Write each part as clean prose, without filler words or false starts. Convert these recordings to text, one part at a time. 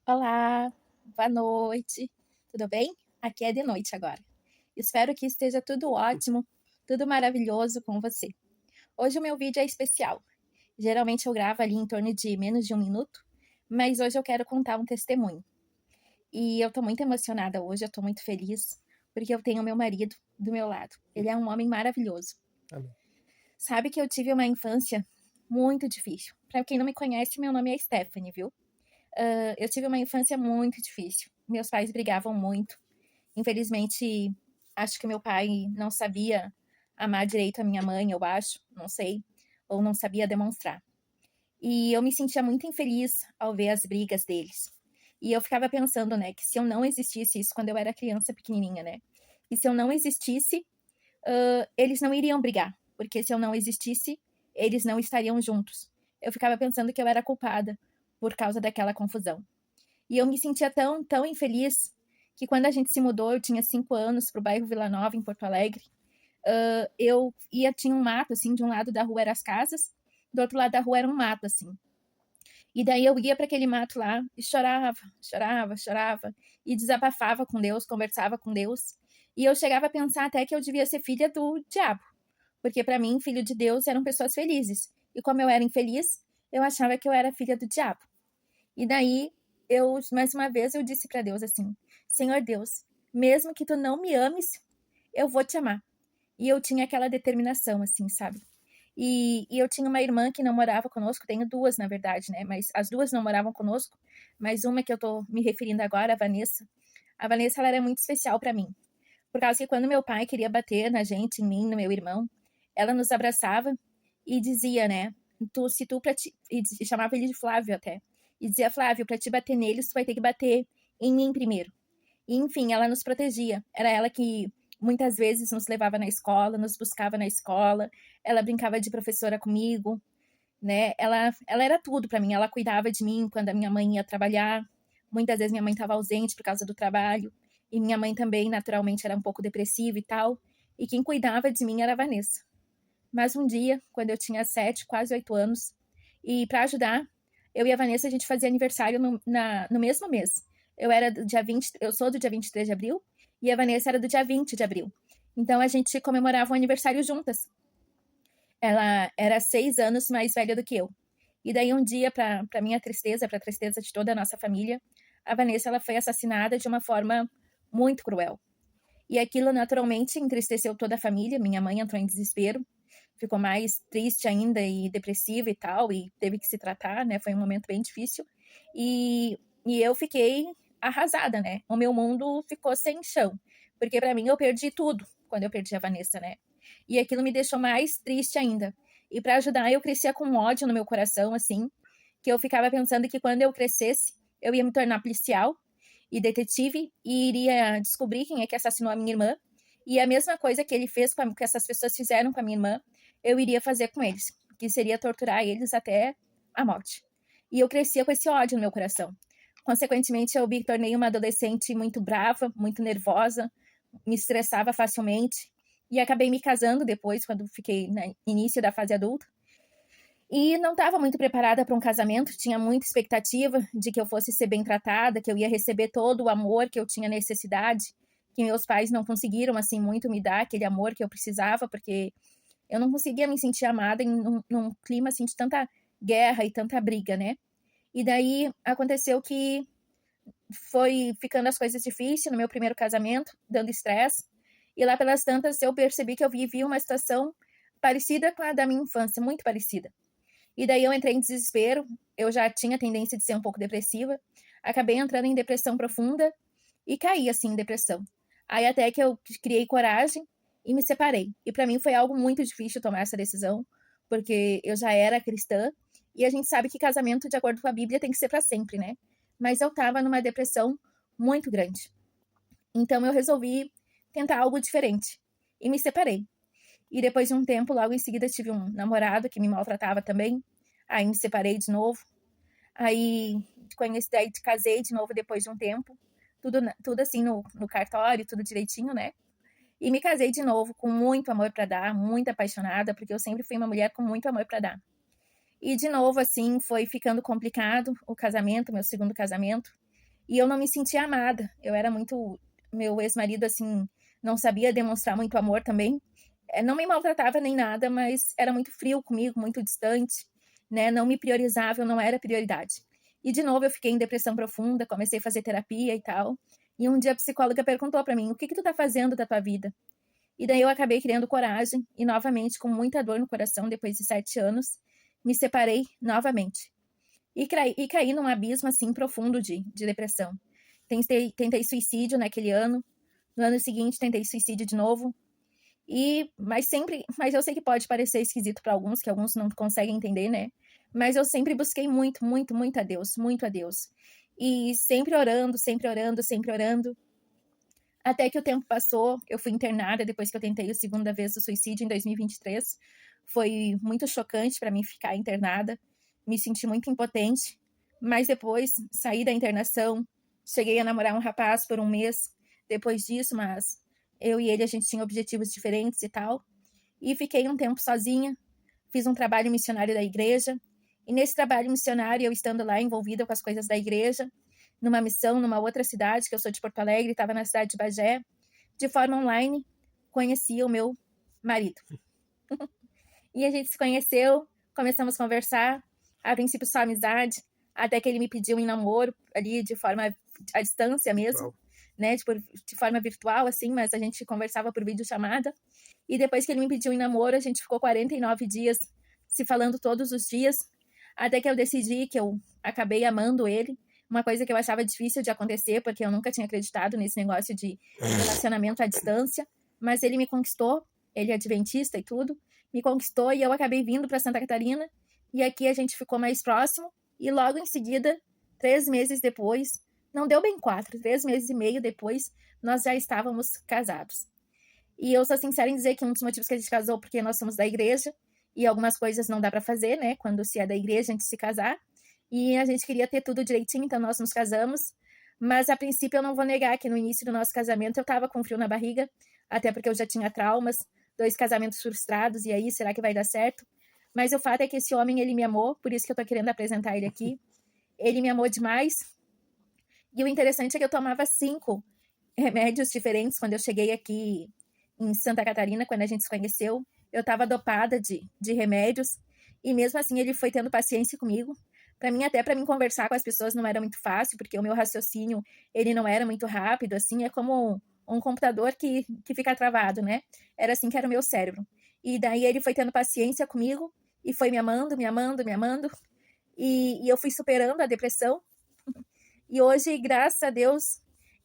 Olá, boa noite, tudo bem? Aqui é de noite agora. Espero que esteja tudo ótimo, tudo maravilhoso com você. Hoje o meu vídeo é especial. Geralmente eu gravo ali em torno de menos de 1 minuto, mas hoje eu quero contar um testemunho. E eu tô muito emocionada hoje, eu tô muito feliz, porque eu tenho meu marido do meu lado. Ele é um homem maravilhoso. Amém. Sabe que eu tive uma infância muito difícil. Para quem não me conhece, meu nome é Stephanie, viu? Eu tive uma infância muito difícil. Meus pais brigavam muito. Infelizmente, acho que meu pai não sabia amar direito a minha mãe, eu acho, não sei, ou não sabia demonstrar. E eu me sentia muito infeliz ao ver as brigas deles. E eu ficava pensando, né, que se eu não existisse isso quando eu era criança pequenininha, né? E se eu não existisse, eles não iriam brigar, porque se eu não existisse, eles não estariam juntos. Eu ficava pensando que eu era culpada por causa daquela confusão. E eu me sentia tão, tão infeliz que quando a gente se mudou, eu tinha 5 anos para o bairro Vila Nova, em Porto Alegre. Tinha um mato, assim, de um lado da rua eram as casas, do outro lado da rua era um mato, assim. E daí eu ia para aquele mato lá e chorava, chorava, chorava, e desabafava com Deus, conversava com Deus. E eu chegava a pensar até que eu devia ser filha do diabo, porque para mim, filho de Deus eram pessoas felizes. E como eu era infeliz, eu achava que eu era filha do diabo. E daí, mais uma vez, eu disse para Deus assim: Senhor Deus, mesmo que tu não me ames, eu vou te amar. E eu tinha aquela determinação, assim, sabe? E eu tinha uma irmã que não morava conosco, tenho duas, na verdade, né? Mas as duas não moravam conosco, mas uma que eu tô me referindo agora, a Vanessa. A Vanessa, ela era muito especial para mim. Por causa que quando meu pai queria bater na gente, em mim, no meu irmão, ela nos abraçava e dizia, né? Se tu pra ti, e chamava ele de Flávio até. E dizia, Flávio, pra te bater neles, tu vai ter que bater em mim primeiro. E, enfim, ela nos protegia. Era ela que muitas vezes nos levava na escola, nos buscava na escola. Ela brincava de professora comigo, né? Ela era tudo para mim. Ela cuidava de mim quando a minha mãe ia trabalhar. Muitas vezes minha mãe estava ausente por causa do trabalho. E minha mãe também, naturalmente, era um pouco depressiva e tal. E quem cuidava de mim era a Vanessa. Mas um dia, quando eu tinha 7, quase 8 anos, e para ajudar, eu e a Vanessa, a gente fazia aniversário no mesmo mês. Eu sou do dia 23 de abril, e a Vanessa era do dia 20 de abril. Então a gente comemorava o aniversário juntas. Ela era 6 anos mais velha do que eu. E daí um dia, para minha tristeza, para a tristeza de toda a nossa família, a Vanessa ela foi assassinada de uma forma muito cruel. E aquilo naturalmente entristeceu toda a família. Minha mãe entrou em desespero, ficou mais triste ainda e depressiva e tal, e teve que se tratar, né? Foi um momento bem difícil. E eu fiquei arrasada, né? O meu mundo ficou sem chão, porque para mim eu perdi tudo quando eu perdi a Vanessa, né? E aquilo me deixou mais triste ainda. E para ajudar, eu crescia com ódio no meu coração, assim, que eu ficava pensando que quando eu crescesse, eu ia me tornar policial e detetive e iria descobrir quem é que assassinou a minha irmã. E a mesma coisa que ele fez que essas pessoas fizeram com a minha irmã, eu iria fazer com eles, que seria torturar eles até a morte. E eu crescia com esse ódio no meu coração. Consequentemente, eu me tornei uma adolescente muito brava, muito nervosa, me estressava facilmente e acabei me casando depois, quando fiquei no início da fase adulta. E não estava muito preparada para um casamento, tinha muita expectativa de que eu fosse ser bem tratada, que eu ia receber todo o amor que eu tinha necessidade, que meus pais não conseguiram assim muito me dar aquele amor que eu precisava, porque eu não conseguia me sentir amada num clima assim de tanta guerra e tanta briga, né? E daí aconteceu que foi ficando as coisas difíceis no meu primeiro casamento, dando estresse. E lá pelas tantas eu percebi que eu vivia uma situação parecida com a da minha infância, muito parecida. E daí eu entrei em desespero, eu já tinha tendência de ser um pouco depressiva, acabei entrando em depressão profunda e caí assim em depressão. Aí até que eu criei coragem e me separei. E para mim foi algo muito difícil tomar essa decisão, porque eu já era cristã e a gente sabe que casamento, de acordo com a Bíblia, tem que ser para sempre, né? Mas eu tava numa depressão muito grande. Então eu resolvi tentar algo diferente e me separei. E depois de um tempo, logo em seguida, tive um namorado que me maltratava também. Aí me separei de novo. Aí daí casei de novo depois de um tempo. Tudo assim no cartório, tudo direitinho, né? E me casei de novo com muito amor para dar, muito apaixonada, porque eu sempre fui uma mulher com muito amor para dar. E de novo, assim, foi ficando complicado o casamento, meu segundo casamento. E eu não me sentia amada. Eu era muito... Meu ex-marido, assim, não sabia demonstrar muito amor também. Não me maltratava nem nada, mas era muito frio comigo, muito distante, né? Não me priorizava, eu não era prioridade. E, de novo, eu fiquei em depressão profunda, comecei a fazer terapia e tal. E um dia a psicóloga perguntou pra mim, o que que tu tá fazendo da tua vida? E daí eu acabei criando coragem e, novamente, com muita dor no coração, depois de 7 anos, me separei novamente. E caí num abismo, assim, profundo de depressão. Tentei suicídio naquele ano. No ano seguinte, tentei suicídio de novo. Mas eu sei que pode parecer esquisito para alguns, que alguns não conseguem entender, né? Mas eu sempre busquei muito, muito, muito a Deus, muito a Deus. E sempre orando, sempre orando, sempre orando. Até que o tempo passou, eu fui internada depois que eu tentei a segunda vez o suicídio em 2023. Foi muito chocante para mim ficar internada, me senti muito impotente, mas depois saí da internação, cheguei a namorar um rapaz por um mês depois disso, mas eu e ele a gente tinha objetivos diferentes e tal, e fiquei um tempo sozinha, fiz um trabalho missionário da igreja, e nesse trabalho missionário, eu estando lá envolvida com as coisas da igreja, numa missão, numa outra cidade, que eu sou de Porto Alegre, estava na cidade de Bagé, de forma online, conheci o meu marido. E a gente se conheceu, começamos a conversar, a princípio só amizade, até que ele me pediu em namoro, ali de forma à distância mesmo, né, de forma virtual, assim, mas a gente conversava por videochamada. E depois que ele me pediu em namoro, a gente ficou 49 dias se falando todos os dias, até que eu decidi que eu acabei amando ele, uma coisa que eu achava difícil de acontecer, porque eu nunca tinha acreditado nesse negócio de relacionamento à distância, mas ele me conquistou, ele é adventista e tudo, me conquistou e eu acabei vindo para Santa Catarina, e aqui a gente ficou mais próximo, e logo em seguida, 3 meses depois, não deu bem 4, 3 meses e meio depois, nós já estávamos casados. E eu sou sincera em dizer que um dos motivos que a gente casou porque nós somos da igreja e algumas coisas não dá para fazer, né? Quando se é da igreja, a gente se casar. E a gente queria ter tudo direitinho, então nós nos casamos. Mas a princípio eu não vou negar que no início do nosso casamento eu tava com frio na barriga, até porque eu já tinha traumas, 2 casamentos frustrados, e aí, será que vai dar certo? Mas o fato é que esse homem, ele me amou, por isso que eu tô querendo apresentar ele aqui. Ele me amou demais. E o interessante é que eu tomava 5 remédios diferentes quando eu cheguei aqui em Santa Catarina, quando a gente se conheceu. Eu estava dopada de remédios, e mesmo assim ele foi tendo paciência comigo. Para mim, até para mim conversar com as pessoas não era muito fácil, porque o meu raciocínio, ele não era muito rápido, assim, é como um computador que fica travado, né? Era assim que era o meu cérebro. E daí ele foi tendo paciência comigo, e foi me amando, me amando, me amando, e eu fui superando a depressão. E hoje, graças a Deus,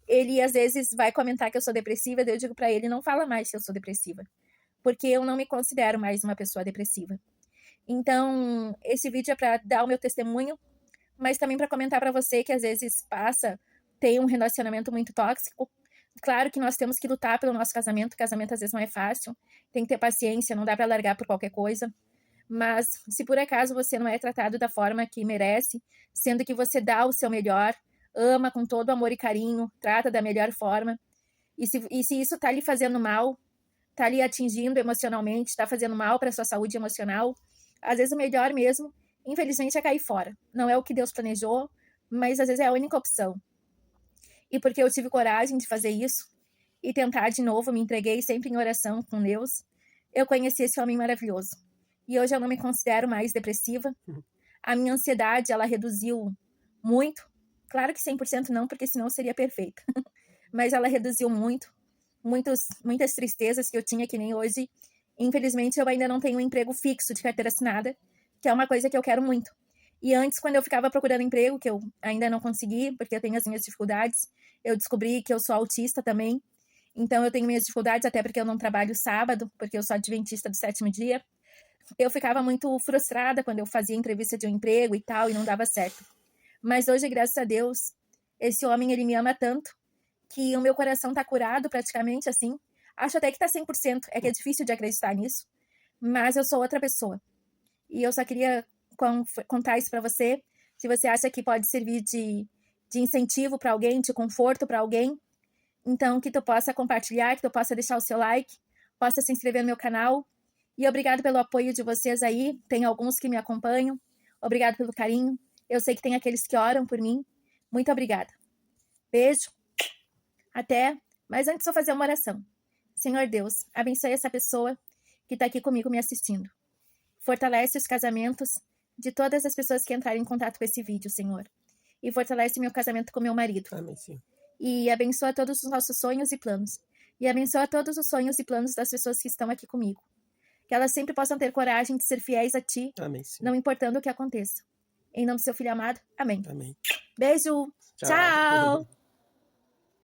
ele às vezes vai comentar que eu sou depressiva, daí eu digo para ele, não fala mais que eu sou depressiva, porque eu não me considero mais uma pessoa depressiva. Então, esse vídeo é para dar o meu testemunho, mas também para comentar para você que às vezes tem um relacionamento muito tóxico. Claro que nós temos que lutar pelo nosso casamento, o casamento às vezes não é fácil, tem que ter paciência, não dá para largar por qualquer coisa. Mas se por acaso você não é tratado da forma que merece, sendo que você dá o seu melhor, ama com todo amor e carinho, trata da melhor forma, e se isso tá lhe fazendo mal, tá lhe atingindo emocionalmente, tá fazendo mal para sua saúde emocional, às vezes o melhor mesmo, infelizmente, é cair fora. Não é o que Deus planejou, mas às vezes é a única opção. E porque eu tive coragem de fazer isso e tentar de novo, me entreguei sempre em oração com Deus, eu conheci esse homem maravilhoso. E hoje eu não me considero mais depressiva. A minha ansiedade, ela reduziu muito. Claro que 100% não, porque senão seria perfeita. Mas ela reduziu muito. Muitas tristezas que eu tinha, que nem hoje. Infelizmente, eu ainda não tenho um emprego fixo de carteira assinada, que é uma coisa que eu quero muito. E antes, quando eu ficava procurando emprego, que eu ainda não consegui, porque eu tenho as minhas dificuldades, eu descobri que eu sou autista também. Então, eu tenho minhas dificuldades, até porque eu não trabalho sábado, porque eu sou adventista do 7º dia. Eu ficava muito frustrada quando eu fazia entrevista de um emprego e tal, e não dava certo. Mas hoje, graças a Deus, esse homem, ele me ama tanto, que o meu coração tá curado praticamente, assim. Acho até que tá 100%, é que é difícil de acreditar nisso. Mas eu sou outra pessoa. E eu só queria contar isso pra você. Se você acha que pode servir de incentivo pra alguém, de conforto pra alguém, então que tu possa compartilhar, que tu possa deixar o seu like, possa se inscrever no meu canal. E obrigado pelo apoio de vocês aí. Tem alguns que me acompanham. Obrigado pelo carinho. Eu sei que tem aqueles que oram por mim. Muito obrigada. Beijo. Até. Mas antes eu vou fazer uma oração. Senhor Deus, abençoe essa pessoa que está aqui comigo me assistindo. Fortalece os casamentos de todas as pessoas que entrarem em contato com esse vídeo, Senhor. E fortalece meu casamento com meu marido. Amém, Senhor. E abençoa todos os nossos sonhos e planos. E abençoa todos os sonhos e planos das pessoas que estão aqui comigo. Que elas sempre possam ter coragem de ser fiéis a Ti, Amém, Senhor. não importando o que aconteça. Em nome do seu Filho amado. Amém. Amém. Beijo. Tchau. Tchau.